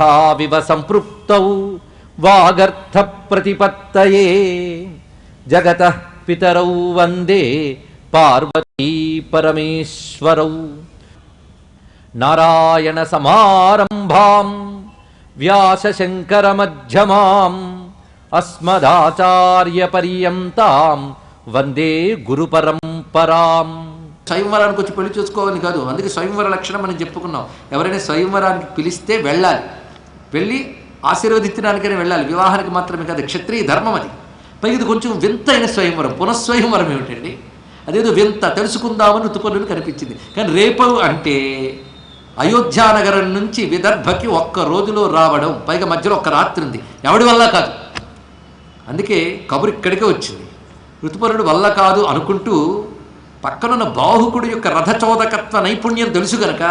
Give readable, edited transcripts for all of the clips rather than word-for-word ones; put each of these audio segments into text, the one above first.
తథావివ సంపృప్తౌ వాగర్థ ప్రతిపత్తయే జగతః పితరౌ వందే పార్వతీ పరమేశ్వరౌ. నారాయణ సమారంభాం వ్యాసశంకర మధ్యమాం అస్మదాచార్య పర్యంతాం వందే గురు పరంపరాం. స్వయంవరానికి వచ్చి పెళ్లి చూసుకోవాలని కాదు, అందుకే స్వయంవర లక్షణం మనం చెప్పుకున్నాం. ఎవరైనా స్వయంవరానికి పిలిస్తే వెళ్ళాలి, వెళ్ళి ఆశీర్వదించడానికైనా వెళ్ళాలి, వివాహానికి మాత్రమే కాదు. క్షత్రియ ధర్మం అది. పైగా ఇది కొంచెం వింతైన స్వయంవరం. పునఃస్వయంవరం ఏమిటండి? అదేదో వింత, తెలుసుకుందామని ఋతుపర్ణులు కనిపించింది. కానీ రేపు అంటే అయోధ్యానగరం నుంచి విదర్భకి ఒక్క రోజులో రావడం, పైగా మధ్యలో ఒక్క రాత్రి ఉంది. ఎవడి వల్ల కాదు. అందుకే కబురు ఇక్కడికే వచ్చింది. ఋతుపర్ణుడు వల్ల కాదు అనుకుంటూ పక్కనున్న బాహుకుడి యొక్క రథచోదకత్వ నైపుణ్యం తెలుసు గనక,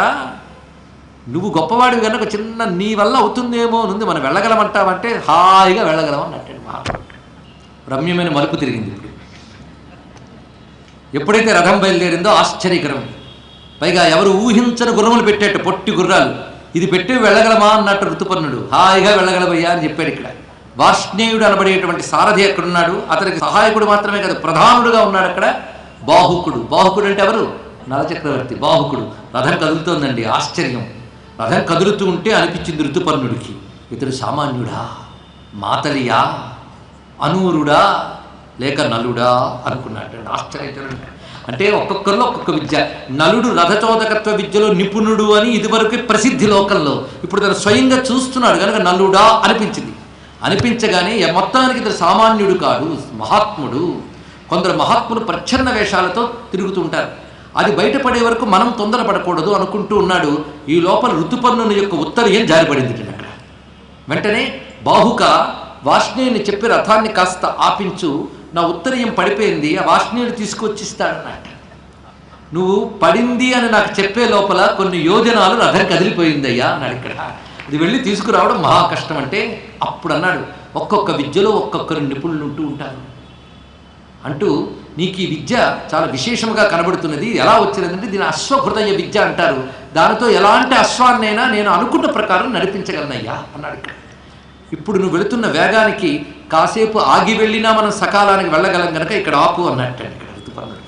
నువ్వు గొప్పవాడివి కనుక చిన్న నీ వల్ల అవుతుందేమో నుండి మనం వెళ్ళగలమంటావంటే హాయిగా వెళ్ళగలం అన్నట్టు మహాత్ముడు. రమ్యమైన మలుపు తిరిగింది. ఇప్పుడు ఎప్పుడైతే రథం బయలుదేరిందో ఆశ్చర్యకరం. పైగా ఎవరు ఊహించని గుర్రములు పెట్టేట్టు, పొట్టి గుర్రాలు. ఇది పెట్టి వెళ్ళగలమా అన్నట్టు ఋతుపర్ణుడు. హాయిగా వెళ్ళగలవయ్యా అని చెప్పాడు. ఇక్కడ వార్ష్ణేయుడు అనబడేటువంటి సారథి ఎక్కడున్నాడు? అతనికి సహాయకుడు మాత్రమే కాదు, ప్రధానుడుగా ఉన్నాడు అక్కడ బాహుకుడు. బాహుకుడు అంటే ఎవరు? నలచక్రవర్తి బాహుకుడు. రథం కదులుతోందండి. ఆశ్చర్యం. రథం కదులుతూ ఉంటే అనిపించింది ఋతుపర్ణుడికి, ఇతడు సామాన్యుడా, మాతలియా, అనూరుడా, లేక నలుడా అనుకున్నాడు. ఆశ్చర్యం. అంటే ఒక్కొక్కరిలో ఒక్కొక్క విద్య. నలుడు రథచోదకత్వ విద్యలో నిపుణుడు అని ఇదివరకు ప్రసిద్ధి లోకంలో. ఇప్పుడు తను స్వయంగా చూస్తున్నాడు కనుక నలుడా అనిపించింది. అనిపించగానే మొత్తానికి ఇతడు సామాన్యుడు కాదు, మహాత్ముడు. కొందరు మహాత్ములు ప్రచ్ఛన్న వేషాలతో తిరుగుతుంటారు. అది బయటపడే వరకు మనం తొందరపడకూడదు అనుకుంటూ ఉన్నాడు. ఈ లోపల ఋతుపర్ణుని యొక్క ఉత్తరీయం జారిపడింది అక్కడ. వెంటనే బాహుక వార్ష్ణేయుని చెప్పి రథాన్ని కాస్త ఆపించు, నా ఉత్తరీయం పడిపోయింది, ఆ వార్ష్ణేయుడు తీసుకొచ్చిస్తాడన్నట్ట. నువ్వు పడింది అని నాకు చెప్పే లోపల కొన్ని యోజనాలు రథం కదిలిపోయిందయ్యా అన్నాడు. ఇక్కడ ఇది వెళ్ళి తీసుకురావడం మహా కష్టం. అంటే అప్పుడు అన్నాడు, ఒక్కొక్క విద్యలో ఒక్కొక్కరు నిపుణులు ఉంటూ ఉంటారు అంటూ, నీకు ఈ విద్య చాలా విశేషంగా కనబడుతున్నది. ఎలా వచ్చినదంటే దీని అశ్వహృదయ విద్య అంటారు. దానితో ఎలాంటి అశ్వాన్నైనా నేను అనుకున్న ప్రకారం నడిపించగలనయ్యా అన్నాడు. ఇక్కడ ఇప్పుడు నువ్వు వెళుతున్న వేగానికి కాసేపు ఆగి వెళ్ళినా మనం సకాలానికి వెళ్ళగలం కనుక ఇక్కడ ఆపు అన్నట్టు. ఇక్కడ ఋతుపర్ణుడు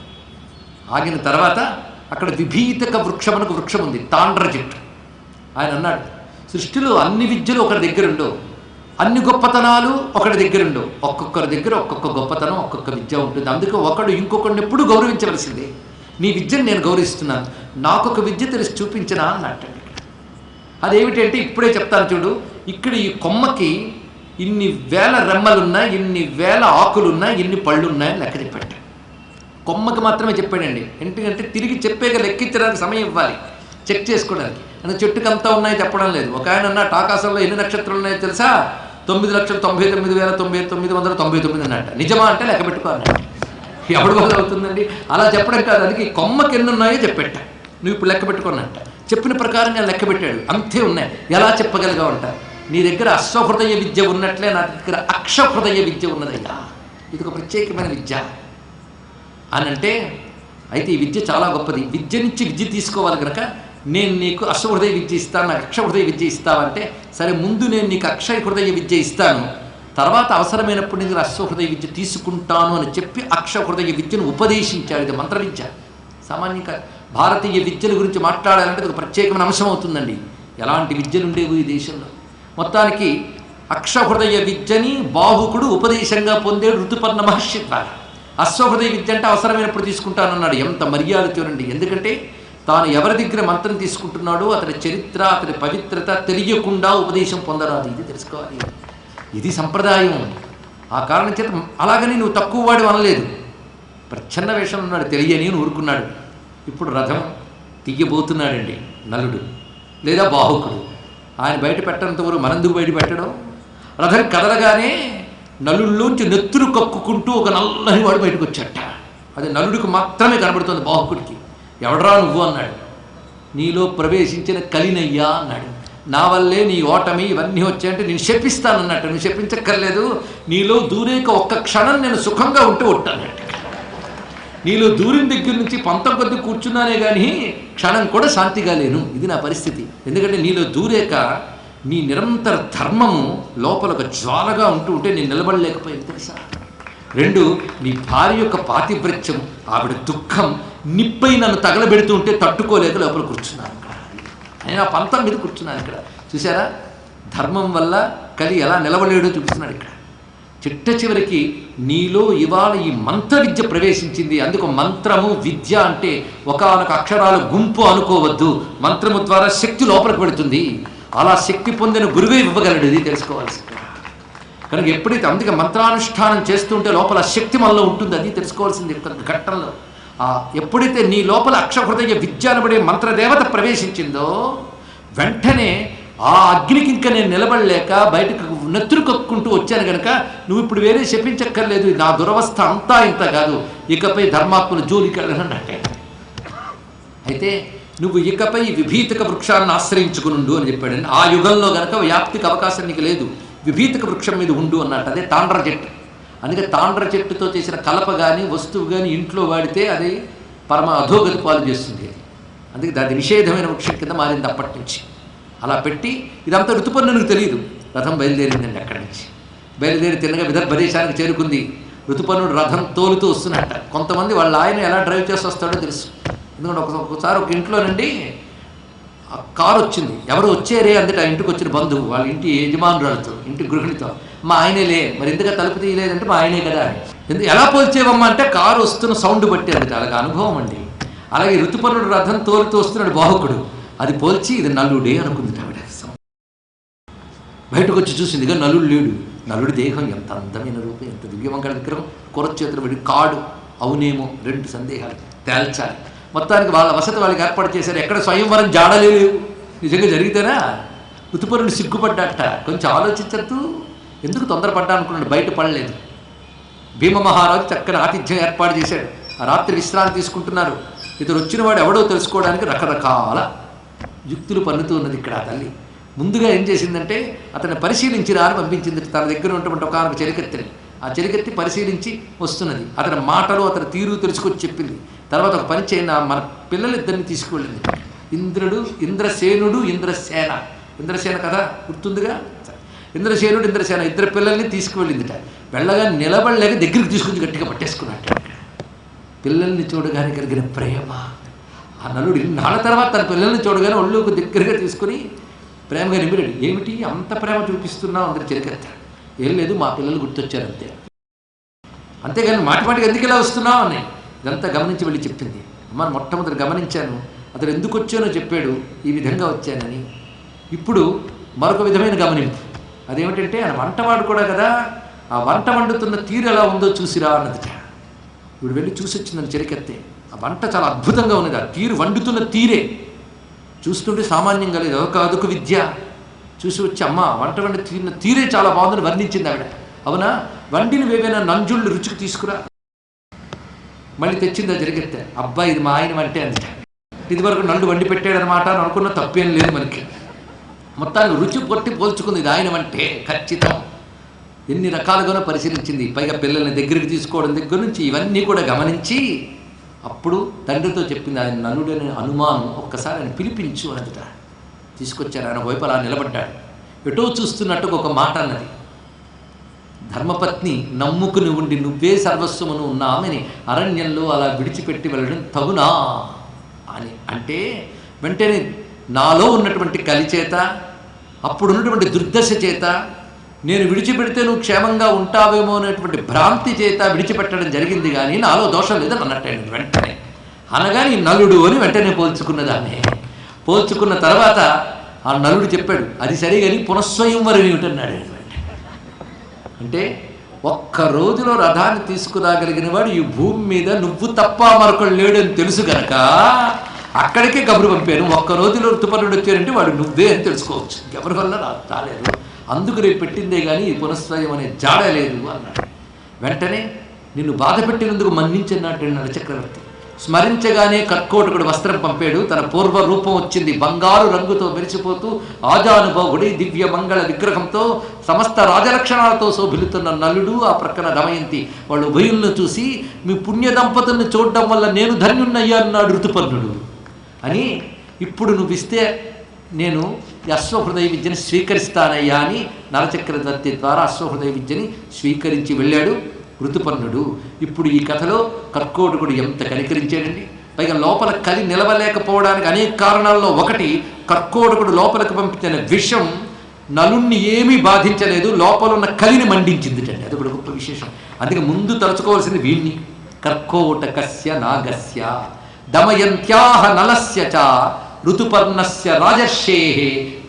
ఆగిన తర్వాత అక్కడ విభీతక వృక్షం అని వృక్షం ఉంది, తాండ్ర చెట్టు. ఆయన అన్నాడు, సృష్టిలో అన్ని విద్యలు ఒకరి దగ్గర ఉండవు, అన్ని గొప్పతనాలు ఒకటి దగ్గర ఉండవు. ఒక్కొక్కరి దగ్గర ఒక్కొక్క గొప్పతనం, ఒక్కొక్క విద్య ఉంటుంది. అందుకే ఒకడు ఇంకొకరిని ఎప్పుడు గౌరవించవలసిందే. నీ విద్యను నేను గౌరవిస్తున్నాను, నాకొక విద్య తెలిసి చూపించినా అన్నట్టు. అదేమిటంటే ఇప్పుడే చెప్తాను చూడు. ఇక్కడ ఈ కొమ్మకి ఇన్ని వేల రెమ్మలున్నాయి, ఇన్ని వేల ఆకులున్నాయి, ఇన్ని పళ్ళున్నాయని లెక్క చెప్పాడు. కొమ్మకి మాత్రమే చెప్పాడండి. ఎందుకంటే తిరిగి చెప్పేగా లెక్కించడానికి సమయం ఇవ్వాలి, చెక్ చేసుకోవడానికి. అంటే చెట్టుకి అంతా ఉన్నాయో చెప్పడం లేదు. ఒక ఆయన అన్నట్టు ఆకాశంలో ఎన్ని నక్షత్రాలు ఉన్నాయో తెలుసా? 9,99,999 అన్నట్ట. నిజమా అంటే లెక్క పెట్టుకోవాలి. ఎవరి వల్ల అవుతుందండి? అలా చెప్పడం కాదు. అందుకే కొమ్మకి ఎన్ని ఉన్నాయో చెప్పెట్ట, నువ్వు ఇప్పుడు లెక్క పెట్టుకున్నట్ట. చెప్పిన ప్రకారం నేను లెక్క పెట్టాడు. అంతే ఉన్నాయి. ఎలా చెప్పగలిగా ఉంటా? నీ దగ్గర అశ్వహృదయ విద్య ఉన్నట్లే నా దగ్గర అక్షహృదయ విద్య ఉన్నదయ్యా. ఇది ఒక ప్రత్యేకమైన విద్య అని అంటే, అయితే ఈ విద్య చాలా గొప్పది. విద్య నుంచి విద్య తీసుకోవాలి కనుక నేను నీకు అశ్వహృదయ విద్య ఇస్తాను, నాకు అక్షహృదయ విద్య ఇస్తావంటే, సరే ముందు నేను నీకు అక్షహృదయ విద్య ఇస్తాను, తర్వాత అవసరమైనప్పుడు నేను అశ్వహృదయ విద్య తీసుకుంటాను అని చెప్పి అక్షహృదయ విద్యను ఉపదేశించాడు. ఇది మంత్ర విద్య, సామాన్యంగా. భారతీయ విద్యల గురించి మాట్లాడాలంటే ఒక ప్రత్యేకమైన అంశం అవుతుందండి. ఎలాంటి విద్యలు ఉండేవి ఈ దేశంలో. మొత్తానికి అక్షహృదయ విద్యని బాహుకుడు ఉపదేశంగా పొందాడు ఋతుపర్ణ మహర్షి ద్వారా. అశ్వహృదయ విద్య అంటే అవసరమైనప్పుడు తీసుకుంటానన్నాడు. ఎంత మర్యాద చూడండి. ఎందుకంటే తాను ఎవరి దగ్గర మంత్రం తీసుకుంటున్నాడో అతని చరిత్ర, అతని పవిత్రత తెలియకుండా ఉపదేశం పొందరాదు. ఇది తెలుసుకోవాలి. ఇది సంప్రదాయం. ఆ కారణం చేత అలాగని నువ్వు తక్కువ వాడు అనలేదు. ప్రచ్ఛన్న వేషం ఉన్నాడు, తెలియని ఊరుకున్నాడు. ఇప్పుడు రథం తీయబోతున్నాడండి నలుడు లేదా బాహుకుడు. ఆయన బయట పెట్టడంతో మనందుకు బయట పెట్టడం. రథం కదలగానే నలుల్లోంచి నెత్తురు కక్కుకుంటూ ఒక నల్లని వాడు బయటకు వచ్చాట. అది నలుడికి మాత్రమే కనబడుతుంది. బాహుకుడికి ఎవడరా నువ్వు అన్నాడు. నీలో ప్రవేశించిన కలినయ్యా అన్నాడు. నా వల్లే నీ ఓటమి ఇవన్నీ వచ్చాయంటే నేను శపిస్తానన్నట్టు. నువ్వు శపించక్కర్లేదు, నీలో దూరేక ఒక్క క్షణం నేను సుఖంగా ఉంటే ఒట్టన్నట్టు. నీలో దూరిన దగ్గర నుంచి పంతం కొద్ది కూర్చున్నానే కానీ క్షణం కూడా శాంతిగా లేను. ఇది నా పరిస్థితి. ఎందుకంటే నీలో దూరేక నీ నిరంతర ధర్మము లోపల ఒక జ్వాలగా ఉంటే నేను నిలబడలేకపోయింది తెలుసా. 2, నీ భార్య యొక్క పాతివ్రత్యం, ఆవిడ దుఃఖం నిప్పై నన్ను తగలబెడుతూ ఉంటే తట్టుకోలేక లోపల కూర్చున్నాను. నేను ఆ పంతం మీద కూర్చున్నాను ఇక్కడ. చూసారా, ధర్మం వల్ల కలి ఎలా నిలబడలేడో చూపిస్తున్నాడు ఇక్కడ. చిట్ట చివరికి నీలో ఇవాళ ఈ మంత్ర విద్య ప్రవేశించింది. అందుకు మంత్రము విద్య అంటే ఒకానొక అక్షరాల గుంపు అనుకోవద్దు. మంత్రము ద్వారా శక్తి లోపలికి పెడుతుంది. అలా శక్తి పొందిన గురువే ఇవ్వగలడు, ఇది తెలుసుకోవాల్సింది. కనుక ఎప్పుడైతే అందుకే మంత్రానుష్ఠానం చేస్తుంటే లోపల శక్తి మనలో ఉంటుంది, అది తెలుసుకోవాల్సింది ఘట్టంలో. ఎప్పుడైతే నీ లోపల అక్షహృదయ విద్య అనబడే మంత్రదేవత ప్రవేశించిందో వెంటనే ఆ అగ్నికి ఇంకా నేను నిలబడలేక బయటకు నెత్తురు కక్కుంటూ వచ్చాను కనుక నువ్వు ఇప్పుడు వేరే శపించక్కర్లేదు, నా దురవస్థ అంతా ఇంత కాదు, ఇకపై ధర్మాత్మను జోలికి వెళ్ళనంటే. అయితే నువ్వు ఇకపై విభీతక వృక్షాన్ని ఆశ్రయించుకునుండు అని చెప్పాడు. ఆ యుగంలో కనుక వ్యాప్తికి అవకాశం నీకు లేదు, విభీతక వృక్షం మీద ఉండు అన్నట్టు. అదే తాండ్ర చెట్టు. అందుకే తాండ్ర చెట్టుతో చేసిన కలప కానీ వస్తువు కానీ ఇంట్లో వాడితే అది పరమ అధోగతి పాలు చేస్తుంది. అందుకే దాని నిషేధమైన వృక్షం కింద మారింది అప్పటి నుంచి. అలా పెట్టి ఇదంతా ఋతుపర్ణునికి తెలియదు. రథం బయలుదేరిందండి అక్కడి నుంచి. బయలుదేరి తిన్నగా విదర్భ దేశానికి చేరుకుంది. ఋతుపర్ణుడు రథం తోలుతూ వస్తున్నట్ట. కొంతమంది వాళ్ళ ఆయన ఎలా డ్రైవ్ చేసి వస్తాడో తెలుసు. ఎందుకంటే ఒకసారి ఒక ఇంట్లో నుండి కారు వచ్చింది. ఎవరు వచ్చారే అందుకే ఆ ఇంటికి వచ్చిన బంధువు వాళ్ళ ఇంటి యజమానురాలతో, ఇంటి గృహిణితో, మా ఆయనేలే, మరి ఎందుకు తలుపు తీయలేదంటే మా ఆయనే కదా. ఎందుకు ఎలా పోల్చేవమ్మా అంటే కారు వస్తున్న సౌండ్ బట్టి అందుకే అలాగే అనుభవం అండి. అలాగే ఋతుపర్ణుడు రథం తోలుతూ వస్తున్నాడు బాహుకుడు, అది పోల్చి ఇది నలుడే అనుకుంది ఆవిడ. బయటకు వచ్చి చూసిందిగా నలుడు లేడు. నలుడి దేహం ఎంత అందమైన రూపం, ఎంత దివ్యమంగళ విగ్రహం, కొరచేతులు పడి కాడు అవునేమో 2 సందేహాలు తేల్చాలి. మొత్తానికి వాళ్ళ వసతి వాళ్ళకి ఏర్పాటు చేశారు. ఎక్కడ స్వయంవరం జాడలేవు. నిజంగా జరిగితేనా ఋతుపర్ణుడు సిగ్గుపడ్డాట. కొంచెం ఆలోచించద్దు, ఎందుకు తొందరపడ్డా అనుకున్నాడు. బయట పడలేదు. భీమ మహారాజు చక్కని ఆతిథ్యం ఏర్పాటు చేశాడు. ఆ రాత్రి విశ్రాంతి తీసుకుంటున్నారు. ఇతడు వచ్చిన వాడు ఎవడో తెలుసుకోవడానికి రకరకాల యుక్తులు పన్నుతూ ఉన్నది ఇక్కడ ఆ తల్లి. ముందుగా ఏం చేసిందంటే అతన్ని పరిశీలించిరా అని పంపించింది. తన దగ్గర ఉన్నటువంటి ఒక చెలికత్తెని. ఆ చెలికత్తి పరిశీలించి వస్తున్నది. అతని మాటలు అతని తీరు తెలుసుకొచ్చి చెప్పింది. తర్వాత ఒక పని చేయన మన పిల్లలిద్దరిని తీసుకువెళ్ళింది. ఇంద్రసేనుడు ఇంద్రసేన. ఇంద్రసేన కదా గుర్తుందిగా. ఇంద్రసేనుడు ఇంద్రసేన 2 పిల్లల్ని తీసుకువెళ్ళిందిట. వెళ్ళగా నిలబడలేక దగ్గరికి తీసుకుని గట్టిగా పట్టేసుకున్నట్ట. పిల్లల్ని చూడగానే కలిగిన ప్రేమ. ఆ నలుడు నాళ్ళ తర్వాత తన పిల్లల్ని చూడగానే ఒళ్ళోకి దగ్గరగా తీసుకుని ప్రేమగా నిమిరాడు. ఏమిటి అంత ప్రేమ చూపిస్తున్నావు అందరు చెరికెత్త. ఏం లేదు, మా పిల్లలు గుర్తొచ్చారు అంతే. అంతేగాని మాటిమాటికి ఎందుకు ఇలా వస్తున్నావు అని ఇదంతా గమనించి వెళ్ళి చెప్పింది. అమ్మ మొట్టమొదటి గమనించాను, అతను ఎందుకు వచ్చానో చెప్పాడు, ఈ విధంగా వచ్చానని. ఇప్పుడు మరొక విధమైన గమనింపు. అదేమిటంటే ఆయన వంటవాడు కూడా కదా, ఆ వంట వండుతున్న తీరు ఎలా ఉందో చూసిరా అన్నదిట. ఇప్పుడు వెళ్ళి చూసి వచ్చిందని చెరికెత్తే. ఆ వంట చాలా అద్భుతంగా ఉన్నది. ఆ తీరు వండుతున్న తీరే చూస్తుంటే సామాన్యంగా లేదు. అదొక విద్య. చూసి వచ్చి అమ్మ వంట వండి తీరే చాలా బాగుందని వర్ణించింది ఆవిడ. అవునా, వండినవి ఏవైనా నంజుళ్ళు రుచికి తీసుకురా. మళ్ళీ తెచ్చిందా జరిగెత్తే. అబ్బాయి ఇది మా ఆయన వంటే అంట. ఇదివరకు నల్లు వండి పెట్టాడనమాట అని అనుకున్న తప్పేం లేదు మనకి. మొత్తానికి రుచి పొట్టి పోల్చుకుంది. ఇది ఆయన వంటే ఖచ్చితం. ఎన్ని రకాలుగానో పరిశీలించింది. పైగా పిల్లల్ని దగ్గరికి తీసుకోవడం దగ్గర నుంచి ఇవన్నీ కూడా గమనించి అప్పుడు తండ్రితో చెప్పింది. ఆయన నలుడని అనుమానం, ఒక్కసారి ఆయన పిలిపించు అన్నదిట. తీసుకొచ్చారు. ఆయన వైపు అలా నిలబడ్డాడు. ఎటో చూస్తున్నట్టుగా ఒక మాట అన్నది. ధర్మపత్ని నమ్ముకుని ఉండి నువ్వే సర్వస్వమును ఉన్న ఆమెని అరణ్యంలో అలా విడిచిపెట్టి వెళ్ళడం తగునా అని అంటే వెంటనే నాలో ఉన్నటువంటి కలిచేత, అప్పుడున్నటువంటి దుర్దశ చేత, నేను విడిచిపెడితే నువ్వు క్షేమంగా ఉంటావేమో అనేటువంటి భ్రాంతి చేత విడిచిపెట్టడం జరిగింది. కానీ నాలో దోషం లేదని అన్నట్టండి. వెంటనే అనగాని నలుడు అని వెంటనే పోల్చుకున్నదాన్ని. పోల్చుకున్న తర్వాత ఆ నలుడు చెప్పాడు, అది సరే కానీ పునఃస్వయంవరం ఏమిటన్నాడు. అంటే ఒక్క రోజులో రథాన్ని తీసుకురాగలిగిన వాడు ఈ భూమి మీద నువ్వు తప్ప మరొకడు లేడని తెలుసు కనుక అక్కడికే కబురు పంపాను. ఒక్క రోజులో ఋతుపర్ణుడు వచ్చారంటే వాడు నువ్వే అని తెలుసుకోవచ్చు. ఎవరి వల్ల రాలేదు. అందుకు రేపు పెట్టిందే కానీ ఈ పునఃస్వయం అనే జాడ లేదు అన్నాడు. వెంటనే నిన్ను బాధ పెట్టినందుకు మన్నించన్నాడు నలచక్రవర్తి. స్మరించగానే కర్కోటకుడు వస్త్రం పంపాడు. తన పూర్వ రూపం వచ్చింది. బంగారు రంగుతో మెరిసిపోతూ ఆజానుభావుడి దివ్య మంగళ విగ్రహంతో సమస్త రాజలక్షణాలతో శోభిలుతున్న నలుడు, ఆ ప్రక్కన దమయంతి. వాళ్ళు ఉభయులను చూసి మీ పుణ్య దంపతుల్ని చూడడం వల్ల నేను ధన్యున్నయ్యా అన్నాడు ఋతుపర్ణుడు అని. ఇప్పుడు నువ్వు ఇస్తే నేను ఈ అశ్వహృదయ విద్యని స్వీకరిస్తానయ్యా అని నలచక్రవర్తి ద్వారా అశ్వహృదయ విద్యని స్వీకరించి వెళ్ళాడు ఋతుపర్ణుడు. ఇప్పుడు ఈ కథలో కర్కోటకుడు ఎంత కనికరించాడండి. పైగా లోపల కలి నిలవలేకపోవడానికి అనేక కారణాల్లో ఒకటి, కర్కోటకుడు లోపలికి పంపించిన విషం నలుణ్ణి ఏమీ బాధించలేదు, లోపల ఉన్న కలిని మండించింది అండి. అది కూడా గొప్ప విశేషం. అందుకే ముందు తలుచుకోవాల్సింది వీణ్ణి. కర్కోటకస్య నాగస్య దమయంత్యాహ నలస్య చ ఋతుపర్ణస్య రాజర్షేః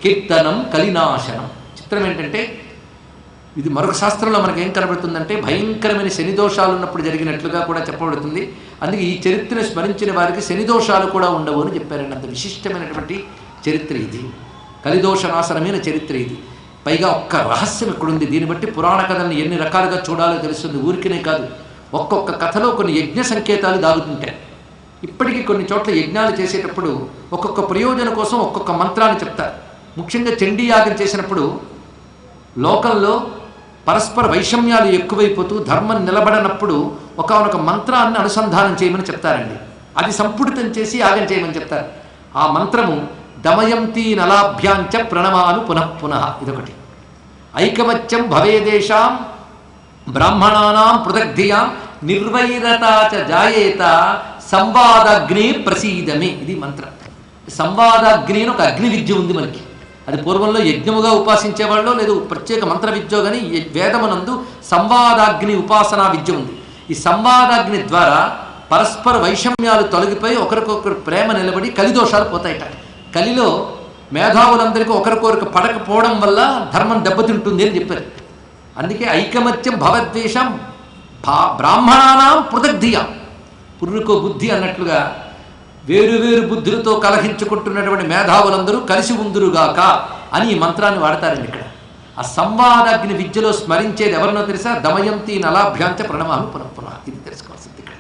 కీర్తనం కలినాశనం. చిత్రం ఏంటంటే, ఇది మరొక శాస్త్రంలో మనకి ఏం కనబడుతుందంటే, భయంకరమైన శనిదోషాలు ఉన్నప్పుడు జరిగినట్లుగా కూడా చెప్పబడుతుంది. అందుకే ఈ చరిత్రను స్మరించిన వారికి శనిదోషాలు కూడా ఉండవు అని చెప్పారండి. అంత విశిష్టమైనటువంటి చరిత్ర ఇది, కలిదోషనాశనమైన చరిత్ర ఇది. పైగా ఒక్క రహస్యం ఇక్కడుంది. దీన్ని బట్టి పురాణ కథలను ఎన్ని రకాలుగా చూడాలో తెలుస్తుంది. ఊరికినే కాదు, ఒక్కొక్క కథలో కొన్ని యజ్ఞ సంకేతాలు దాగుతుంటాయి. ఇప్పటికీ కొన్ని చోట్ల యజ్ఞాలు చేసేటప్పుడు ఒక్కొక్క ప్రయోజనం కోసం ఒక్కొక్క మంత్రాన్ని చెప్తారు. ముఖ్యంగా చండీ యాగం చేసినప్పుడు లోకంలో పరస్పర వైషమ్యాలు ఎక్కువైపోతూ ధర్మం నిలబడనప్పుడు ఒకానొక మంత్రాన్ని అనుసంధానం చేయమని చెప్తారండి. అది సంపుటితం చేసి యాగం చేయమని చెప్తారు. ఆ మంత్రము దమయంతి నలాభ్యాంచ ప్రణమాను పునఃపునః. ఇదొకటి. ఐకమత్యం భవేదేశాం బ్రాహ్మణానాం పృథగ్ధియాం నిర్వైరతా చ జాయేత సంవాదాగ్ని ప్రసీదమే. ఇది మంత్రం. సంవాదాగ్ని అని ఒక అగ్ని విద్య ఉంది మనకి. అది పూర్వంలో యజ్ఞముగా ఉపాసించేవాళ్ళు, లేదు ప్రత్యేక మంత్ర విద్యో కానీ వేదమునందు సంవాదాగ్ని ఉపాసనా విద్య ఉంది. ఈ సంవాదాగ్ని ద్వారా పరస్పర వైషమ్యాలు తొలగిపోయి ఒకరికొకరు ప్రేమ నిలబడి కలిదోషాలు పోతాయిట. కలిలో మేధావులందరికీ ఒకరికొకరికి పడకపోవడం వల్ల ధర్మం దెబ్బతింటుంది అని చెప్పారు. అందుకే ఐకమత్యం భవద్వేషం బ్రాహ్మణానాం పృథగ్ధియాం, పుర్రుకో బుద్ధి అన్నట్లుగా వేరువేరు బుద్ధులతో కలహించుకుంటున్నటువంటి మేధావులందరూ కలిసి ఉందురుగాక అని ఈ మంత్రాన్ని వాడతారండి. ఇక్కడ ఆ సంవాదాగ్ని విద్యలో స్మరించేది ఎవరినో తెలుసా? దమయంతి నలాభ్యాంచ ప్రణమాను పునఃపునః. ఇది తెలుసుకోవాల్సింది ఇక్కడ.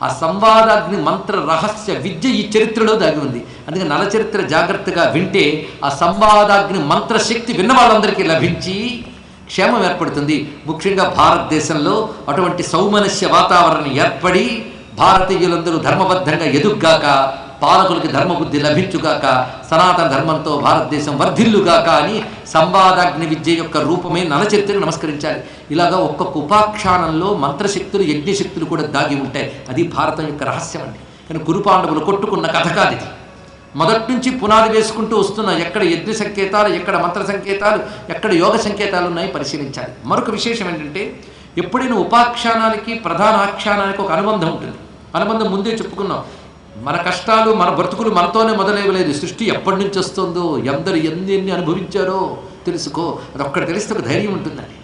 ఆ సంవాదాగ్ని మంత్ర రహస్య విద్య ఈ చరిత్రలో దాగి ఉంది. అందుకే నల చరిత్ర జాగ్రత్తగా వింటే ఆ సంవాదాగ్ని మంత్రశక్తి విన్న వాళ్ళందరికీ లభించి క్షేమం ఏర్పడుతుంది. ముఖ్యంగా భారతదేశంలో అటువంటి సౌమనస్య వాతావరణం ఏర్పడి భారతీయులందరూ ధర్మబద్ధంగా ఎదుగ్గాక, పాలకులకి ధర్మబుద్ధి లభించుగాక, సనాతన ధర్మంతో భారతదేశం వర్ధిల్లుగాక అని సంవాదాగ్ని విద్య యొక్క రూపమే నలచరిత్రకు నమస్కరించాలి. ఇలాగా ఒక్కొక్క ఉపాఖ్యానంలో మంత్రశక్తులు యజ్ఞశక్తులు కూడా దాగి ఉంటాయి. అది భారతం యొక్క రహస్యం అండి. కానీ కురుపాండవులు కొట్టుకున్న కథ కాదు ఇది. మొదటి నుంచి పునాది వేసుకుంటూ వస్తున్నాం. ఎక్కడ యజ్ఞ సంకేతాలు, ఎక్కడ మంత్ర సంకేతాలు, ఎక్కడ యోగ సంకేతాలు ఉన్నాయి పరిశీలించాలి. మరొక విశేషం ఏంటంటే, ఎప్పుడైనా ఉపాఖ్యానానికి ప్రధాన ఆఖ్యానానికి ఒక అనుబంధం ఉంటుంది. అనుబంధం ముందే చెప్పుకున్నాం. మన కష్టాలు, మన బ్రతుకులు మనతోనే మొదలైవలేదు. సృష్టి ఎప్పటి నుంచి వస్తుందో, ఎందరు ఎన్ని అనుభవించారో తెలుసుకో. అది ఒక్కటి తెలిస్తే ఒక ధైర్యం ఉంటుందండి.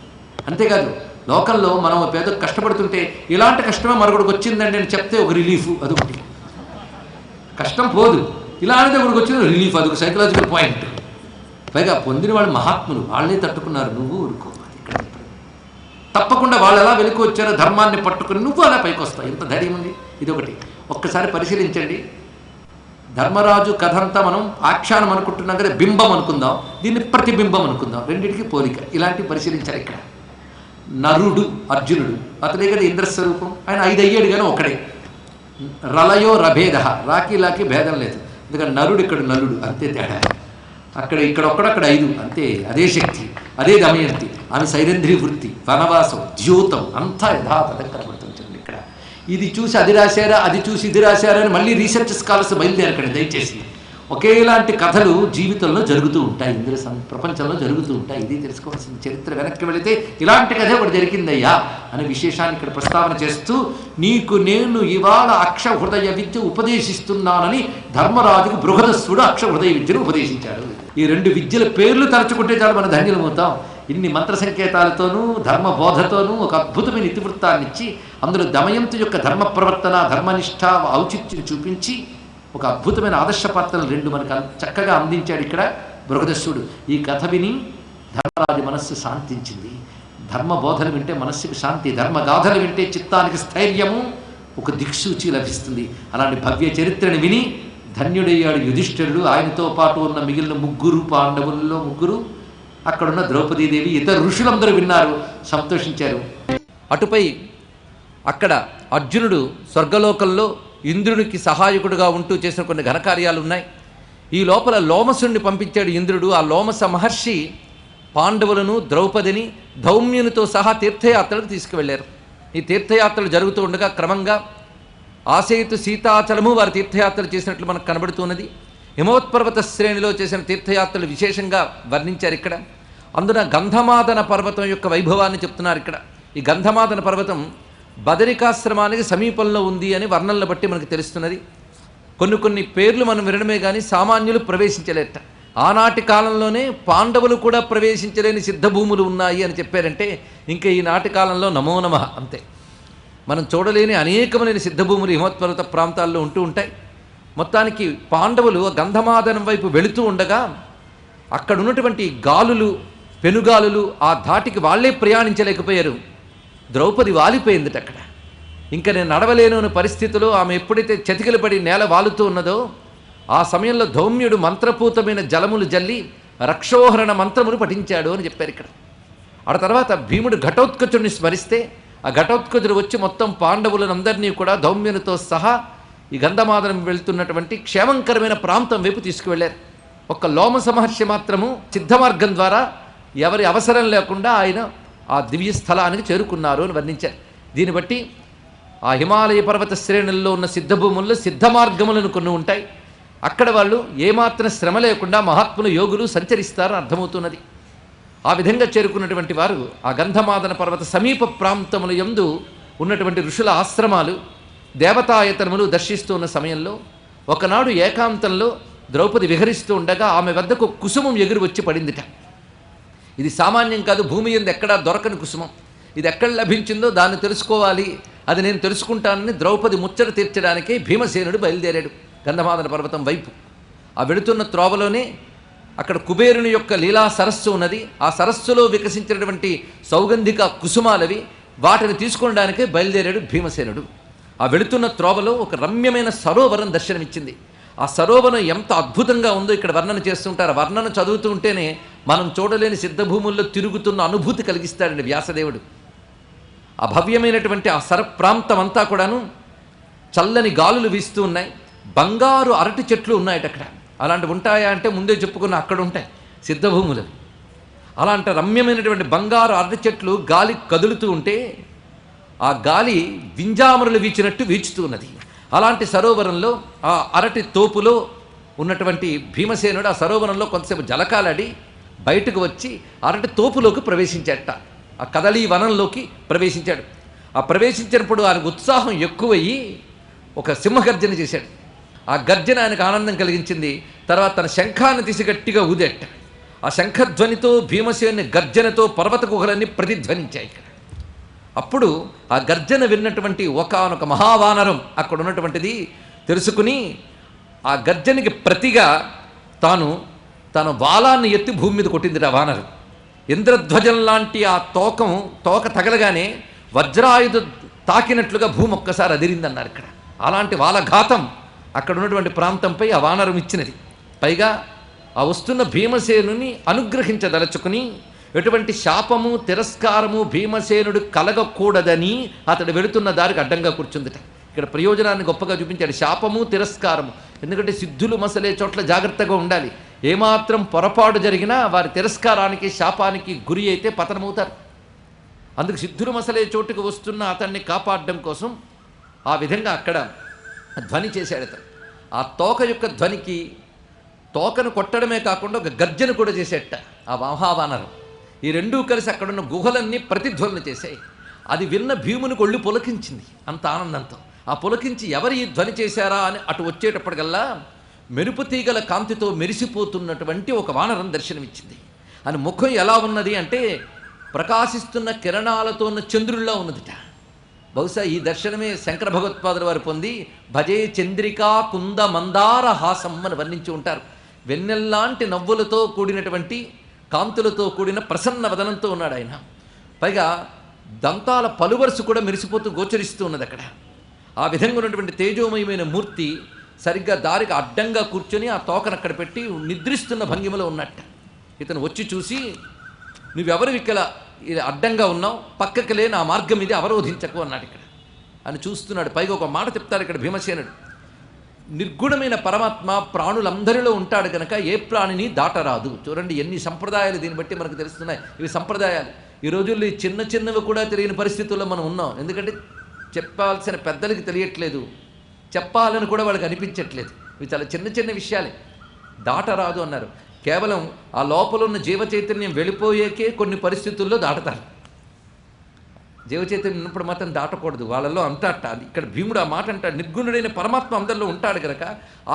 అంతేకాదు, లోకంలో మనం పేద కష్టపడుతుంటే ఇలాంటి కష్టమే మరొకటికి వచ్చిందండి అని చెప్తే ఒక రిలీఫ్, అదొకటి. కష్టం పోదు, ఇలాంటిది ఒకటికి వచ్చింది రిలీఫ్, అదొక సైకలాజికల్ పాయింట్. పైగా పొందిన వాళ్ళు మహాత్ములు, వాళ్ళే తట్టుకున్నారు, నువ్వు ఊరుకో. ఇక్కడ తప్పకుండా వాళ్ళు ఎలా వెలికి వచ్చారో ధర్మాన్ని పట్టుకుని నువ్వు అలా పైకి వస్తావు. ఎంత ధైర్యం ఉంది. ఇదొకటి. ఒక్కసారి పరిశీలించండి. ధర్మరాజు కథ అంతా మనం ఆఖ్యానం అనుకుంటున్నాం కదా, బింబం అనుకుందాం, దీన్ని ప్రతిబింబం అనుకుందాం. రెండింటికి పోలిక. ఇలాంటివి పరిశీలించాలి. ఇక్కడ నరుడు అర్జునుడు, అతడే కదా ఇంద్రస్వరూపం. ఆయన 5 అయ్యాడు కానీ ఒకడే. రలయో రభేద, రాకీలాకి భేదం లేదు. ఎందుకంటే నరుడు ఇక్కడ నలుడు, అంతే తేడా. అక్కడ ఇక్కడ ఒక్కడు, అక్కడ 5, అంతే. అదే శక్తి, అదే దమయంతి. ఆమె సైరంధ్రి వృత్తి, వనవాసం, ద్యూతం అంతా యథాతథంగా కనబడుతుంది ఇక్కడ. ఇది చూసి అది రాశారా, అది చూసి ఇది రాశారా అని మళ్ళీ రీసెర్చ్ స్కాలర్స్ బయలుదేరకండి దయచేసి. ఒకేలాంటి కథలు జీవితంలో జరుగుతూ ఉంటాయి, ఇంద్ర ప్రపంచంలో జరుగుతూ ఉంటాయి. ఇది తెలుసుకోవాల్సిన. చరిత్ర వెనక్కి వెళితే ఇలాంటి కథ ఒకటి జరిగిందయ్యా అనే విశేషాన్ని ఇక్కడ ప్రస్తావన చేస్తూ, నీకు నేను ఇవాళ అక్షహృదయ విద్య ఉపదేశిస్తున్నానని ధర్మరాజుకు బృహదస్సుడు అక్షహృదయ విద్యను ఉపదేశించాడు. ఈ 2 విద్యల పేర్లు తలుచుకుంటే చాలు మన ధన్యులమవుతాం. ఇన్ని మంత్ర సంకేతాలతోనూ ధర్మబోధతోనూ ఒక అద్భుతమైన ఇతివృత్తాన్నిచ్చి, అందులో దమయంతి యొక్క ధర్మ ప్రవర్తన, ధర్మనిష్ట ఔచిత్యం చూపించి ఒక అద్భుతమైన ఆదర్శ పాత్రలు 2 మనకు చక్కగా అందించాడు ఇక్కడ బృహదస్సుడు. ఈ కథ విని ధర్మరాజు మనస్సు శాంతించింది. ధర్మబోధలు వింటే మనస్సుకి శాంతి, ధర్మగాథలు వింటే చిత్తానికి స్థైర్యము, ఒక దిక్సూచి లభిస్తుంది. అలాంటి భవ్య చరిత్రని విని ధన్యుడయ్యాడు యుధిష్ఠిరుడు. ఆయనతో పాటు ఉన్న మిగిలిన 3 పాండవుల్లో 3, అక్కడున్న ద్రౌపదీదేవి, ఇతర ఋషులందరూ విన్నారు, సంతోషించారు. అటుపై అక్కడ అర్జునుడు స్వర్గలోకంలో ఇంద్రునికి సహాయకుడుగా ఉంటూ చేసిన కొన్ని ఘనకార్యాలు ఉన్నాయి. ఈ లోపల లోమసుని పంపించాడు ఇంద్రుడు. ఆ లోమస మహర్షి పాండవులను ద్రౌపదిని ధౌమ్యునితో సహా తీర్థయాత్రలకు తీసుకువెళ్ళారు. ఈ తీర్థయాత్రలు జరుగుతూ ఉండగా క్రమంగా ఆసేతు సీతాచలము వారి తీర్థయాత్రలు చేసినట్లు మనకు కనబడుతున్నది. హిమవత్పర్వత శ్రేణిలో చేసిన తీర్థయాత్రలు విశేషంగా వర్ణించారు ఇక్కడ. అందున గంధమాదన పర్వతం యొక్క వైభవాన్ని చెప్తున్నారు ఇక్కడ. ఈ గంధమాదన పర్వతం బదరికాశ్రమానికి సమీపంలో ఉంది అని వర్ణనలు బట్టి మనకు తెలుస్తున్నది. కొన్ని పేర్లు మనం వినడమే కానీ సామాన్యులు ప్రవేశించలేట. ఆనాటి కాలంలోనే పాండవులు కూడా ప్రవేశించలేని సిద్ధభూములు ఉన్నాయి అని చెప్పారంటే ఇంకా ఈనాటి కాలంలో నమో నమః అంతే. మనం చూడలేని అనేకమైన సిద్ధభూములు హిమవత్పర్వత ప్రాంతాల్లో ఉంటూ ఉంటాయి. మొత్తానికి పాండవులు గంధమాదనం వైపు వెళుతూ ఉండగా అక్కడ ఉన్నటువంటి గాలులు పెనుగాలులు ఆ ధాటికి వాళ్లే ప్రయాణించలేకపోయారు. ద్రౌపది వాలిపోయిందిట అక్కడ. ఇంకా నేను నడవలేను అనే పరిస్థితిలో ఆమె ఎప్పుడైతే చతికిలు పడి నేల వాలుతూ ఉన్నదో ఆ సమయంలో ధౌమ్యుడు మంత్రపూతమైన జలములు జల్లి రక్షోహరణ మంత్రమును పఠించాడు అని చెప్పారు ఇక్కడ. ఆ తర్వాత భీముడు ఘటోత్కచుడిని స్మరిస్తే ఆ ఘటోత్కచుడు వచ్చి మొత్తం పాండవులందరినీ కూడా ధౌమ్యునితో సహా ఈ గంధమాదనం వెళ్తున్నటువంటి క్షేమంకరమైన ప్రాంతం వైపు తీసుకువెళ్ళారు. ఒక్క లోమస మహర్షి మాత్రము సిద్ధమార్గం ద్వారా ఎవరి అవసరం లేకుండా ఆయన ఆ దివ్య స్థలానికి చేరుకున్నారు అని వర్ణించారు. దీన్ని బట్టి ఆ హిమాలయ పర్వత శ్రేణుల్లో ఉన్న సిద్ధభూముల్లో సిద్ధ మార్గములను కొన్ని ఉంటాయి. అక్కడ వాళ్ళు ఏమాత్రం శ్రమ లేకుండా మహాత్ములు యోగులు సంచరిస్తారని అర్థమవుతున్నది. ఆ విధంగా చేరుకున్నటువంటి వారు ఆ గంధమాదన పర్వత సమీప ప్రాంతముల యందు ఉన్నటువంటి ఋషుల ఆశ్రమాలు దేవతాయతనములు దర్శిస్తూ ఉన్న సమయంలో ఒకనాడు ఏకాంతంలో ద్రౌపది విహరిస్తూ ఉండగా ఆమె వద్దకు కుసుమం ఎగురు వచ్చి పడిందిట. ఇది సామాన్యం కాదు, భూమి యందు ఎక్కడా దొరకని కుసుమం. ఇది ఎక్కడ లభించిందో దాన్ని తెలుసుకోవాలి, అది నేను తెలుసుకుంటానని ద్రౌపది ముచ్చట తీర్చడానికే భీమసేనుడు బయలుదేరాడు గంధమాదన పర్వతం వైపు. ఆ వెళుతున్న త్రోవలోనే అక్కడ కుబేరుని యొక్క లీలా సరస్సు ఉన్నది. ఆ సరస్సులో వికసించినటువంటి సౌగంధిక కుసుమాలవి, వాటిని తీసుకొనడానికే బయలుదేరాడు భీమసేనుడు. ఆ వెళుతున్న త్రోవలో ఒక రమ్యమైన సరోవరం దర్శనమిచ్చింది. ఆ సరోవరం ఎంత అద్భుతంగా ఉందో ఇక్కడ వర్ణన చేస్తుంటారు. వర్ణన చదువుతూ ఉంటేనే మనం చూడలేని సిద్ధభూముల్లో తిరుగుతున్న అనుభూతి కలిగిస్తాడండి వ్యాసదేవుడు. ఆ భవ్యమైనటువంటి ఆ ప్రాంతం అంతా కూడాను చల్లని గాలులు వీస్తూ ఉన్నాయి. బంగారు అరటి చెట్లు ఉన్నాయట అక్కడ. అలాంటివి ఉంటాయా అంటే ముందే చెప్పుకున్న అక్కడ ఉంటాయి సిద్ధభూములు. అలాంటి రమ్యమైనటువంటి బంగారు అరటి చెట్లు గాలి కదులుతూ ఉంటే ఆ గాలి వింజామరులు వీచినట్టు వీచుతూ ఉన్నది. అలాంటి సరోవరంలో ఆ అరటి తోపులో ఉన్నటువంటి భీమసేనుడు ఆ సరోవరంలో కొంతసేపు జలకాలాడి బయటకు వచ్చి అరటి తోపులోకి ప్రవేశించాడట. ఆ కదలీ వనంలోకి ప్రవేశించాడు. ఆ ప్రవేశించినప్పుడు ఆయనకు ఉత్సాహం ఎక్కువయ్యి ఒక సింహగర్జన చేశాడు. ఆ గర్జన ఆయనకు ఆనందం కలిగించింది. తర్వాత తన శంఖాన్ని తీసి గట్టిగా ఊదేట. ఆ శంఖధ్వనితో భీమసేని గర్జనతో పర్వత గుహలన్నీ ప్రతిధ్వనించాయి ఇక్కడ. అప్పుడు ఆ గర్జన విన్నటువంటి ఒకానొక మహావానరం అక్కడ ఉన్నటువంటిది తెలుసుకుని ఆ గర్జనకి ప్రతిగా తన వాలాన్ని ఎత్తి భూమి మీద కొట్టింది ఆ వానరం. ఇంద్రధ్వజం లాంటి ఆ తోక తగలగానే వజ్రాయుధ తాకినట్లుగా భూమి ఒక్కసారి అదిరిందన్నారు ఇక్కడ. అలాంటి వాలఘాతం అక్కడ ఉన్నటువంటి ప్రాంతంపై ఆ వానరం ఇచ్చినది. పైగా ఆ వస్తున్న భీమసేనుని అనుగ్రహించదలుచుకుని ఎటువంటి శాపము తిరస్కారము భీమసేనుడు కలగకూడదని అతడు వెళుతున్న దారికి అడ్డంగా కూర్చుందిట. ఇక్కడ ప్రయోజనాన్ని గొప్పగా చూపించాడు. శాపము తిరస్కారము, ఎందుకంటే సిద్ధులు మసలే చోట్ల జాగ్రత్తగా ఉండాలి. ఏమాత్రం పొరపాటు జరిగినా వారి తిరస్కారానికి శాపానికి గురి అయితే పతనమవుతారు. అందుకు సిద్ధులు మసలే చోటుకు వస్తున్న అతన్ని కాపాడడం కోసం ఆ విధంగా అక్కడ ధ్వని చేశాడు అతను. ఆ తోక యొక్క ధ్వనికి తోకను కొట్టడమే కాకుండా ఒక గర్జన కూడా చేసేట ఆ మహావానరం. ఈ రెండూ కలిసి అక్కడున్న గుహలన్నీ ప్రతిధ్వనులు చేశాయి. అది విన్న భీమునికి ఒళ్ళు పులకించింది అంత ఆనందంతో. ఆ పులకించి ఎవరు ఈ ధ్వని చేశారా అని అటు వచ్చేటప్పటికల్లా మెరుపు తీగల కాంతితో మెరిసిపోతున్నటువంటి ఒక వానరం దర్శనమిచ్చింది. అని ముఖం ఎలా ఉన్నది అంటే ప్రకాశిస్తున్న కిరణాలతో ఉన్న చంద్రుల్లా ఉన్నదిట. బహుశా ఈ దర్శనమే శంకర భగవత్పాదుల వారు పొంది భజే చంద్రికా కుంద మందార హాసం అని వర్ణించి ఉంటారు. వెన్నెల్లాంటి నవ్వులతో కూడినటువంటి కాంతులతో కూడిన ప్రసన్న వదనంతో ఉన్నాడు ఆయన. పైగా దంతాల పలువరుసు కూడా మెరిసిపోతూ గోచరిస్తూ ఉన్నది అక్కడ. ఆ విధంగా ఉన్నటువంటి తేజోమయమైన మూర్తి సరిగ్గా దారికి అడ్డంగా కూర్చొని ఆ తోకను అక్కడ పెట్టి నిద్రిస్తున్న భంగిమలో ఉన్నట్ట. ఇతను వచ్చి చూసి, నువ్వెవరు ఇక్కడ ఇలా అడ్డంగా ఉన్నావు, పక్కకి లేని ఆ మార్గం ఇది అవరోధించకు అన్నాడు ఇక్కడ అని చూస్తున్నాడు. పైగా ఒక మాట చెప్తారు ఇక్కడ భీమసేనుడు, నిర్గుణమైన పరమాత్మ ప్రాణులందరిలో ఉంటాడు కనుక ఏ ప్రాణిని దాటరాదు. చూడండి ఎన్ని సంప్రదాయాలు దీన్ని బట్టి మనకు తెలుస్తున్నాయి. ఇవి సంప్రదాయాలు. ఈ రోజుల్లో ఈ చిన్న చిన్నవి కూడా తెలియని పరిస్థితుల్లో మనం ఉన్నాం. ఎందుకంటే చెప్పాల్సిన పెద్దలకి తెలియట్లేదు, చెప్పాలని కూడా వాళ్ళకి అనిపించట్లేదు. ఇవి చాలా చిన్న చిన్న విషయాలే. దాటరాదు అన్నారు. కేవలం ఆ లోపల ఉన్న జీవ చైతన్యం వెళ్ళిపోయేకే కొన్ని పరిస్థితుల్లో దాటతారు. జీవచైతన్యం ఉన్నప్పుడు మాత్రం దాటకూడదు. వాళ్ళల్లో అంతా అది ఇక్కడ భీముడు ఆ మాట అంటాడు. నిర్గుణుడైన పరమాత్మ అందరిలో ఉంటాడు కనుక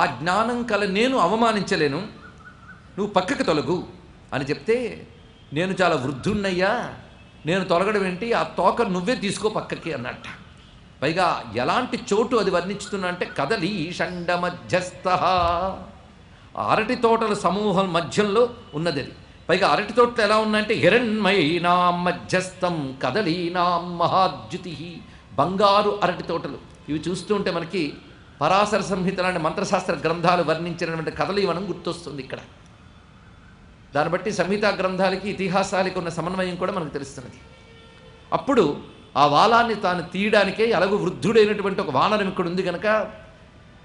ఆ జ్ఞానం కల నేను అవమానించలేను, నువ్వు పక్కకి తొలగు అని చెప్తే, నేను చాలా వృద్ధున్నయ్యా, నేను తొలగడం ఏంటి, ఆ తోక నువ్వే తీసుకో పక్కకి అన్నట్ట. పైగా ఎలాంటి చోటు అది వర్ణించుతున్నా అంటే కదలి షండ మధ్యస్థ, అరటి తోటల సమూహం మధ్యంలో ఉన్నది అది. పైగా అరటి తోటలు ఎలా ఉన్నాయంటే హిరణ్మయీనాం మధ్యస్థం కదలీనాం మహాద్యుతి, బంగారు అరటి తోటలు. ఇవి చూస్తూ ఉంటే మనకి పరాశర సంహిత లాంటి మంత్రశాస్త్ర గ్రంథాలు వర్ణించినటువంటి కదలీవనం గుర్తొస్తుంది ఇక్కడ. దాన్ని బట్టి సంహితా గ్రంథాలకి ఇతిహాసాలకి ఉన్న సమన్వయం కూడా మనకు తెలుస్తున్నది. అప్పుడు ఆ వాలాన్ని తాను తీయడానికే ఎలాగో వృద్ధుడైనటువంటి ఒక వానరం ఇక్కడ ఉంది కనుక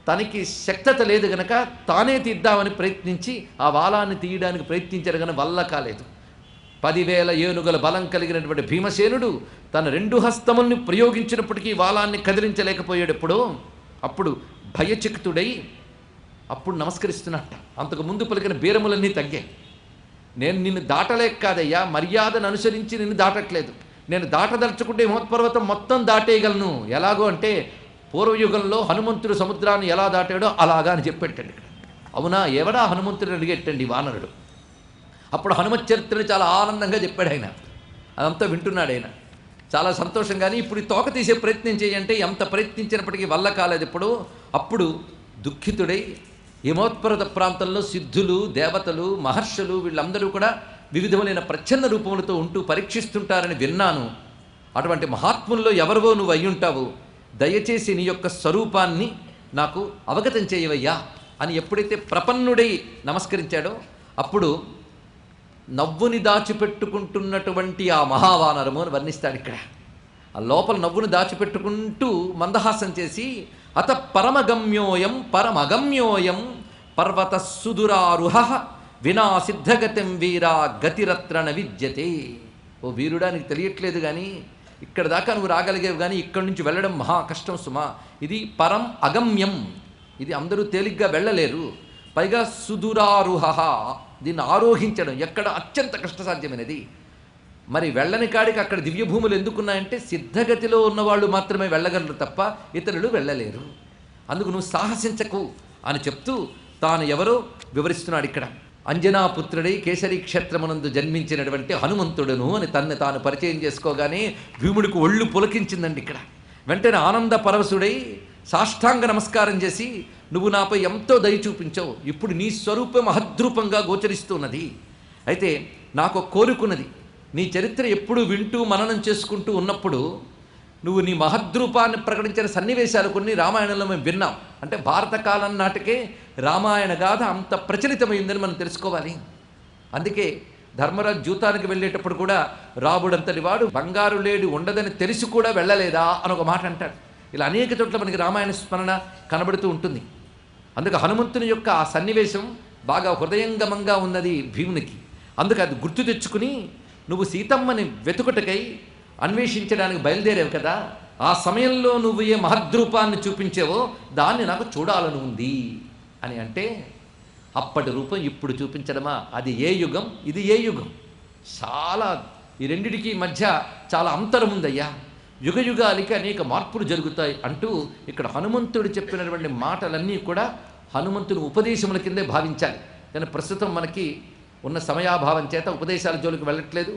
తనకి శక్తత లేదు గనక తానే తీద్దామని ప్రయత్నించి ఆ వాలాన్ని తీయడానికి ప్రయత్నించాడు కానీ వల్ల కాలేదు. 10,000 ఏనుగుల బలం కలిగినటువంటి భీమసేనుడు తన 2 హస్తముల్ని ప్రయోగించినప్పటికీ వాలాన్ని కదిలించలేకపోయాడు. అప్పుడు భయచకితుడై అప్పుడు నమస్కరిస్తున్నట్ట. అంతకుముందు పలికిన బీరములన్నీ తగ్గాయి. నేను నిన్ను దాటలేక కాదయ్యా, మర్యాదను అనుసరించి నిన్ను దాటట్లేదు. నేను దాటదలుచుకుంటే హిమోత్పర్వతం మొత్తం దాటేయగలను. ఎలాగో అంటే పూర్వయుగంలో హనుమంతుడు సముద్రాన్ని ఎలా దాటాడో అలాగా అని చెప్పేటండి ఇక్కడ. అవునా, ఎవడా హనుమంతుడిని అడిగేటండి వానరుడు. అప్పుడు హనుమత్ చరిత్రని చాలా ఆనందంగా చెప్పాడు ఆయన. అదంతా వింటున్నాడు ఆయన చాలా సంతోషంగానే. ఇప్పుడు ఈ తోక తీసే ప్రయత్నం చేయంటే ఎంత ప్రయత్నించినప్పటికీ వల్ల కాలేదు. అప్పుడు దుఃఖితుడై హిమోత్పర్వత ప్రాంతంలో సిద్ధులు, దేవతలు, మహర్షులు వీళ్ళందరూ కూడా వివిధములైన ప్రచ్ఛన్న రూపములతో ఉంటూ పరీక్షిస్తుంటారని విన్నాను. అటువంటి మహాత్ముల్లో ఎవరివో నువ్వు అయ్యుంటావు, దయచేసి నీ యొక్క స్వరూపాన్ని నాకు అవగతం చేయవయ్యా అని ఎప్పుడైతే ప్రపన్నుడై నమస్కరించాడో అప్పుడు నవ్వుని దాచిపెట్టుకుంటున్నటువంటి ఆ మహావానరము అని వర్ణిస్తాడు ఇక్కడ. ఆ లోపల నవ్వును దాచిపెట్టుకుంటూ మందహాసం చేసి అత పరమగమ్యోయం పరమగమ్యోయం పర్వత సుదురారుహ వినా సిద్ధగతిం వీరా గతిరత్రణ విద్యతే. ఓ వీరుడా, నీకు తెలియట్లేదు కానీ ఇక్కడ దాకా నువ్వు రాగలిగేవి కానీ ఇక్కడి నుంచి వెళ్ళడం మహా కష్టం సుమా. ఇది పరం అగమ్యం, ఇది అందరూ తేలిగ్గా వెళ్ళలేరు. పైగా సుదురారుహ, దీన్ని ఆరోహించడం ఎక్కడ అత్యంత కష్టసాధ్యమైనది. మరి వెళ్ళని కాడికి అక్కడ దివ్యభూములు ఎందుకున్నాయంటే సిద్ధగతిలో ఉన్నవాళ్ళు మాత్రమే వెళ్ళగలరు తప్ప ఇతరులు వెళ్ళలేరు. అందుకు నువ్వు సాహసించకు అని చెప్తూ తాను ఎవరో వివరిస్తున్నాడు ఇక్కడ. అంజనాపుత్రుడై కేసరి క్షేత్రమునందు జన్మించినటువంటి హనుమంతుడును అని తన్ను తాను పరిచయం చేసుకోగానే భీముడికి ఒళ్ళు పులకించిందండి ఇక్కడ. వెంటనే ఆనంద పరవశుడై సాష్టాంగ నమస్కారం చేసి, నువ్వు నాపై ఎంతో దయ చూపించావు, ఇప్పుడు నీ స్వరూపం మహద్రూపంగా గోచరిస్తున్నది. అయితే నాకు కోరుకున్నది, నీ చరిత్ర ఎప్పుడు వింటూ మననం చేసుకుంటూ ఉన్నప్పుడు నువ్వు నీ మహద్రూపాన్ని ప్రకటించిన సన్నివేశాలు కొన్ని రామాయణంలో మేము విన్నాం. అంటే భారత కాలం నాటికే రామాయణ గాథ అంత ప్రచలితమైందని మనం తెలుసుకోవాలి. అందుకే ధర్మరాజు జూతానికి వెళ్ళేటప్పుడు కూడా రాబుడంతటి వాడు బంగారు లేడి ఉండదని తెలిసి కూడా వెళ్ళలేదా అని ఒక మాట అంటాడు. ఇలా అనేక చోట్ల మనకి రామాయణ స్మరణ కనబడుతూ ఉంటుంది. అందుకే హనుమంతుని యొక్క ఆ సన్నివేశం బాగా హృదయంగమంగా ఉన్నది భీమునికి. అందుకే అది గుర్తు తెచ్చుకుని నువ్వు సీతమ్మని వెతుకుటకై అన్వేషించడానికి బయలుదేరావు కదా, ఆ సమయంలో నువ్వు ఏ మహద్రూపాన్ని చూపించావో దాన్ని నాకు చూడాలని ఉంది అని అంటే, అప్పటి రూపం ఇప్పుడు చూపించడమా, అది ఏ యుగం, ఇది ఏ యుగం, చాలా ఈ రెండిటికి మధ్య చాలా అంతరం ఉందయ్యా, యుగ యుగాలకి అనేక మార్పులు జరుగుతాయి అంటూ ఇక్కడ హనుమంతుడు చెప్పినటువంటి మాటలన్నీ కూడా హనుమంతుని ఉపదేశముల కిందే భావించాలి. కానీ ప్రస్తుతం మనకి ఉన్న సమయాభావం చేత ఉపదేశాల జోలికి వెళ్ళట్లేదు.